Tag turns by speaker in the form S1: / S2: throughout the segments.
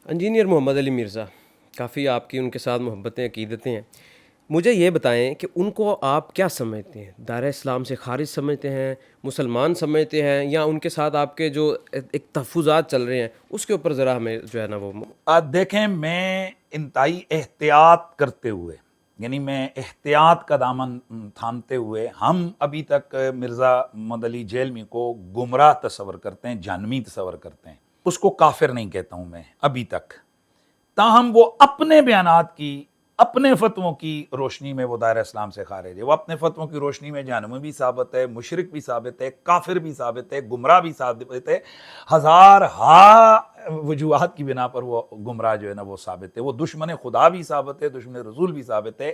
S1: Engineer محمد علی مرزا، کافی آپ کی ان کے ساتھ محبتیں عقیدتیں ہیں. مجھے یہ بتائیں کہ ان کو آپ کیا سمجھتے ہیں؟ دائرہ اسلام سے خارج سمجھتے ہیں، مسلمان سمجھتے ہیں، یا ان کے ساتھ آپ کے جو ایک تحفظات چل رہے ہیں اس کے اوپر ذرا ہمیں جو ہے نا وہ
S2: دیکھیں، میں انتہائی احتیاط کرتے ہوئے، یعنی میں احتیاط کا دامن تھامتے ہوئے، ہم ابھی تک مرزا محمد علی جیلمی کو گمراہ تصور کرتے ہیں، جہنمی تصور کرتے ہیں. اس کو کافر نہیں کہتا ہوں میں ابھی تک. تاہم وہ اپنے بیانات کی، اپنے فتووں کی روشنی میں وہ دائرہ اسلام سے خارج ہے. وہ اپنے فتووں کی روشنی میں جہنمی بھی ثابت ہے، مشرک بھی ثابت ہے، کافر بھی ثابت ہے، گمراہ بھی ثابت ہے. ہزار ہا وجوہات کی بنا پر وہ گمراہ جو ہے نا وہ ثابت ہے. وہ دشمن خدا بھی ثابت ہے، دشمن رسول بھی ثابت ہے.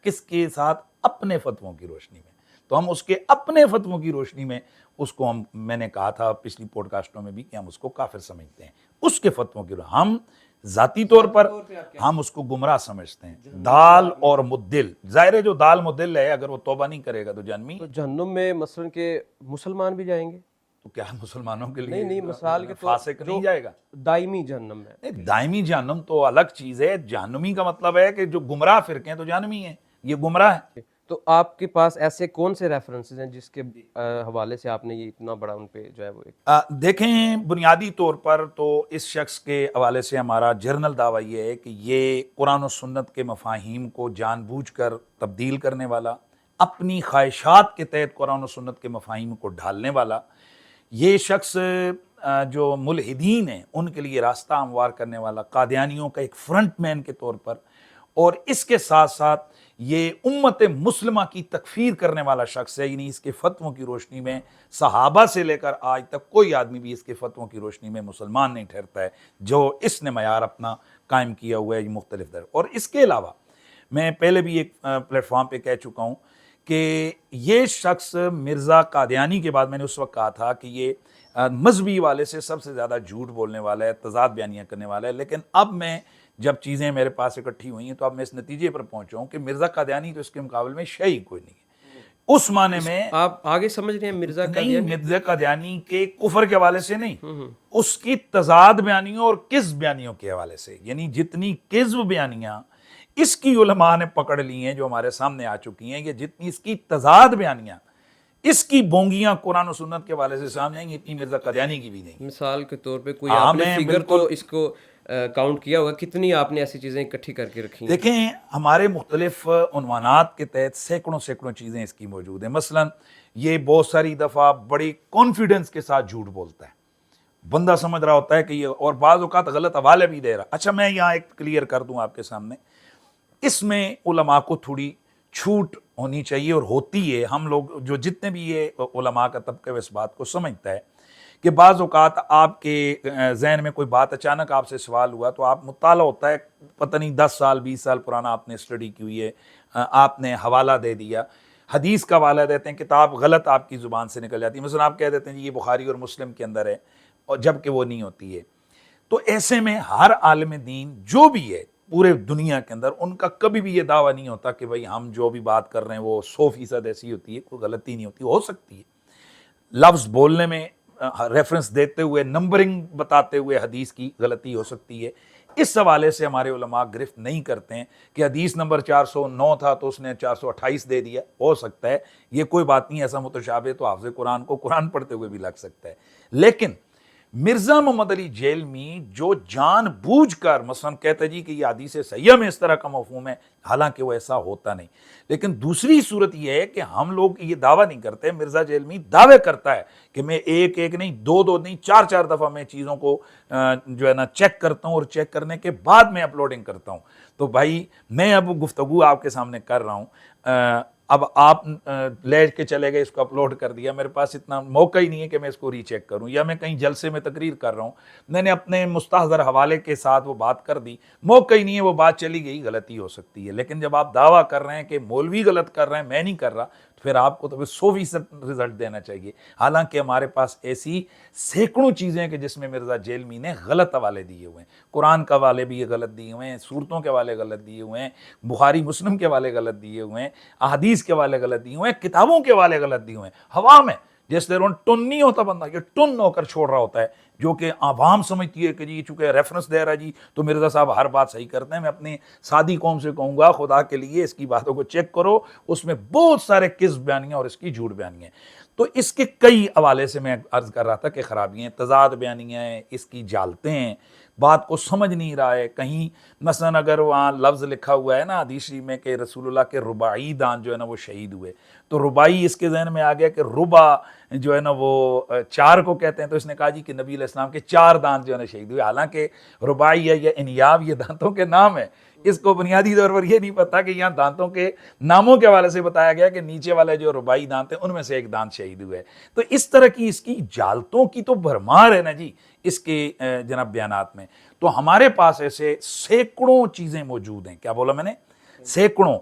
S2: کس کے ساتھ؟ اپنے فتووں کی روشنی میں. تو ہم اس کے اپنے فتووں کی روشنی میں اس کو میں نے کہا تھا پچھلی پوڈ کاسٹوں میں بھی کہ ہم اس کو کافر سمجھتے ہیں. اس کے فتووں کی ہم ذاتی طور پر ہم اس کو گمراہ سمجھتے ہیں. دال اور مدل، ظاہر ہے جو دال مدل ہے اگر وہ توبہ نہیں کرے گا تو جہنمی.
S1: تو جہنم میں مثلاً کہ مسلمان بھی جائیں گے؟
S2: تو کیا مسلمانوں کے
S1: نہیں
S2: لیے
S1: مثال کے طور
S2: فاسق نہیں جائے گا؟
S1: دائمی جہنم ہے.
S2: نہیں، دائمی جہنم تو الگ چیز ہے. جہنمی کا مطلب ہے کہ جو گمراہ فرقے ہیں تو جہنمی ہیں، یہ گمراہ ہیں.
S1: تو آپ کے پاس ایسے کون سے ریفرنسز ہیں جس کے حوالے سے آپ نے یہ اتنا بڑا ان پہ جو ہے وہ
S2: دیکھیں، بنیادی طور پر تو اس شخص کے حوالے سے ہمارا جرنل دعویٰ یہ ہے کہ یہ قرآن و سنت کے مفاہیم کو جان بوجھ کر تبدیل کرنے والا، اپنی خواہشات کے تحت قرآن و سنت کے مفاہیم کو ڈھالنے والا، یہ شخص جو ملحدین ہیں ان کے لیے راستہ ہموار کرنے والا، قادیانیوں کا ایک فرنٹ مین کے طور پر، اور اس کے ساتھ ساتھ یہ امت مسلمہ کی تکفیر کرنے والا شخص ہے. یعنی اس کے فتووں کی روشنی میں صحابہ سے لے کر آج تک کوئی آدمی بھی اس کے فتووں کی روشنی میں مسلمان نہیں ٹھہرتا ہے جو اس نے معیار اپنا قائم کیا ہوا ہے مختلف در. اور اس کے علاوہ میں پہلے بھی ایک پلیٹ فارم پہ کہہ چکا ہوں کہ یہ شخص مرزا قادیانی کے بعد میں نے اس وقت کہا تھا کہ یہ مذہبی والے سے سب سے زیادہ جھوٹ بولنے والا ہے، تضاد بیانیاں کرنے والا ہے. لیکن اب میں جب چیزیں میرے پاس اکٹھی ہوئی ہیں تو اب میں اس نتیجے پر پہنچا ہوں کہ مرزا قادیانی تو اس کے مقابلے میں شیعی کوئی نہیں ہے. اس معنی میں
S1: آپ آگے سمجھ رہے ہیں مرزا
S2: نہیں، مرزا قادیانی کے کفر کے حوالے سے نہیں، اس کی تضاد بیانیوں اور کذب بیانیوں کے حوالے سے. یعنی جتنی کذب بیانیاں اس کی علماء نے پکڑ لی ہیں جو ہمارے سامنے آ چکی ہیں، یا جتنی اس کی تضاد بیانیاں، اس کی بونگیاں قرآن و سنت کے حوالے سے سامنے آئیں گی، اتنی مرزا قادیانی کی بھی نہیں.
S1: مثال کے طور پہ کوئی آپ نے فگر تو اس کو کاؤنٹ کیا ہوگا، کتنی آپ نے ایسی چیزیں اکٹھی کر کے رکھی ہیں؟
S2: دیکھیں، ہمارے مختلف عنوانات کے تحت سینکڑوں چیزیں اس کی موجود ہیں. مثلا یہ بہت ساری دفعہ بڑی کانفیڈنس کے ساتھ جھوٹ بولتا ہے، بندہ سمجھ رہا ہوتا ہے کہ یہ، اور بعض اوقات غلط حوالے بھی دے رہا. اچھا، میں یہاں ایک کلیئر کر دوں آپ کے سامنے، اس میں علماء کو تھوڑی چھوٹ ہونی چاہیے اور ہوتی ہے. ہم لوگ جو جتنے بھی یہ علماء کا طبقہ اس بات کو سمجھتا ہے کہ بعض اوقات آپ کے ذہن میں کوئی بات اچانک آپ سے سوال ہوا تو آپ مطالعہ ہوتا ہے، پتہ نہیں 10 سال 20 سال پرانا آپ نے اسٹڈی کی ہوئی ہے، آپ نے حوالہ دے دیا، حدیث کا حوالہ دیتے ہیں، کتاب غلط آپ کی زبان سے نکل جاتی ہے. مثلا آپ کہہ دیتے ہیں یہ بخاری اور مسلم کے اندر ہے، اور جب کہ وہ نہیں ہوتی ہے. تو ایسے میں ہر عالم دین جو بھی ہے پورے دنیا کے اندر، ان کا کبھی بھی یہ دعویٰ نہیں ہوتا کہ بھئی ہم جو بھی بات کر رہے ہیں وہ 100% ایسی ہوتی ہے. کوئی غلطی نہیں ہوتی، ہو سکتی ہے لفظ بولنے میں ریفرنس دیتے ہوئے، نمبرنگ بتاتے ہوئے حدیث کی غلطی ہو سکتی ہے. اس حوالے سے ہمارے علماء گرفت نہیں کرتے ہیں کہ حدیث نمبر 409 تھا تو اس نے 428 دے دیا. ہو سکتا ہے، یہ کوئی بات نہیں، ایسا متشابہ تو حافظ قرآن کو قرآن پڑھتے ہوئے بھی لگ سکتا ہے. لیکن مرزا محمد علی جیلمی جو جان بوجھ کر مثلا کہتا جی کہ یہ حدیث صحیحہ میں اس طرح کا مفہوم ہے، حالانکہ وہ ایسا ہوتا نہیں. لیکن دوسری صورت یہ ہے کہ ہم لوگ یہ دعویٰ نہیں کرتے. مرزا جیلمی دعوے کرتا ہے کہ میں ایک نہیں، دو نہیں، چار دفعہ میں چیزوں کو جو ہے نا چیک کرتا ہوں، اور چیک کرنے کے بعد میں اپلوڈنگ کرتا ہوں. تو بھائی میں اب گفتگو آپ کے سامنے کر رہا ہوں، اب آپ لے کے چلے گئے، اس کو اپلوڈ کر دیا، میرے پاس اتنا موقع ہی نہیں ہے کہ میں اس کو ری چیک کروں، یا میں کہیں جلسے میں تقریر کر رہا ہوں، میں نے اپنے مستحضر حوالے کے ساتھ وہ بات کر دی، موقع ہی نہیں ہے، وہ بات چلی گئی، غلطی ہو سکتی ہے. لیکن جب آپ دعویٰ کر رہے ہیں کہ مولوی غلط کر رہے ہیں، میں نہیں کر رہا، تو پھر آپ کو تو 100% رزلٹ دینا چاہیے. حالانکہ ہمارے پاس ایسی سینکڑوں چیزیں ہیں کہ جس میں مرزا جیلمی نے غلط حوالے دیے ہوئے ہیں. قرآن کا حوالے بھی غلط دیے ہوئے ہیں، صورتوں کے حوالے غلط دیے ہوئے ہیں، بخاری مسلم کے حوالے غلط دیے ہوئے ہیں، احادیث کے حوالے غلط دیے ہوئے ہیں، کتابوں کے حوالے غلط دیے ہوئے ہیں. ہوا میں جس طرح ٹن نہیں ہوتا بندہ، یہ ٹن ہو کر چھوڑ رہا ہوتا ہے، جو کہ عوام سمجھتی ہے کہ جی چونکہ ریفرنس دے رہا ہے جی تو مرزا صاحب ہر بات صحیح کرتے ہیں۔ میں اپنی سادی قوم سے کہوں گا خدا کے لیے اس کی باتوں کو چیک کرو، اس میں بہت سارے کذب بیانیاں اور اس کی جھوٹ بیانیاں ہیں۔ تو اس کے کئی حوالے سے میں عرض کر رہا تھا کہ خرابیاں، تضاد بیانیاں ہیں، اس کی جالتے ہیں، بات کو سمجھ نہیں رہا ہے۔ کہیں مثلا اگر وہاں لفظ لکھا ہوا ہے نا حدیث شریف میں کہ رسول اللہ کے رباعی دانت جو ہے نا وہ شہید ہوئے، تو رباعی اس کے ذہن میں آ گیا کہ ربع جو ہے نا وہ 4 کو کہتے ہیں، تو اس نے کہا جی کہ نبی علیہ السلام کے 4 دانت جو ہے نا شہید ہوئے، حالانکہ رباعی ہے یا انیاب یہ دانتوں کے نام ہے۔ اس کو بنیادی طور پر یہ نہیں پتا کہ یہاں دانتوں کے ناموں کے حوالے سے بتایا گیا کہ نیچے والے جو رباعی دانت ہیں ان میں سے ایک دانت شہید ہوئے ہے۔ تو اس طرح کی اس کی جالتوں کی تو بھرمار ہے نا جی اس کے جناب بیانات میں۔ تو ہمارے پاس ایسے سینکڑوں چیزیں موجود ہیں، کیا بولا میں نے، سینکڑوں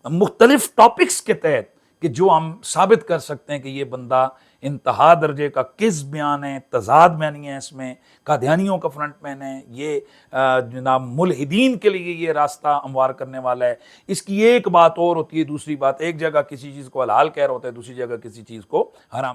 S2: مختلف ٹاپکس کے تحت کہ جو ہم ثابت کر سکتے ہیں کہ یہ بندہ انتہا درجے کا کذب بیان ہے، تضاد بیانی ہے، اس میں قادیانیوں کا فرنٹ مین ہے، یہ جناب ملحدین کے لیے یہ راستہ ہموار کرنے والا ہے۔ اس کی ایک بات اور ہوتی ہے، دوسری بات ایک جگہ کسی چیز کو حلال کہہ رہا ہوتا ہے، دوسری جگہ کسی چیز کو حرام۔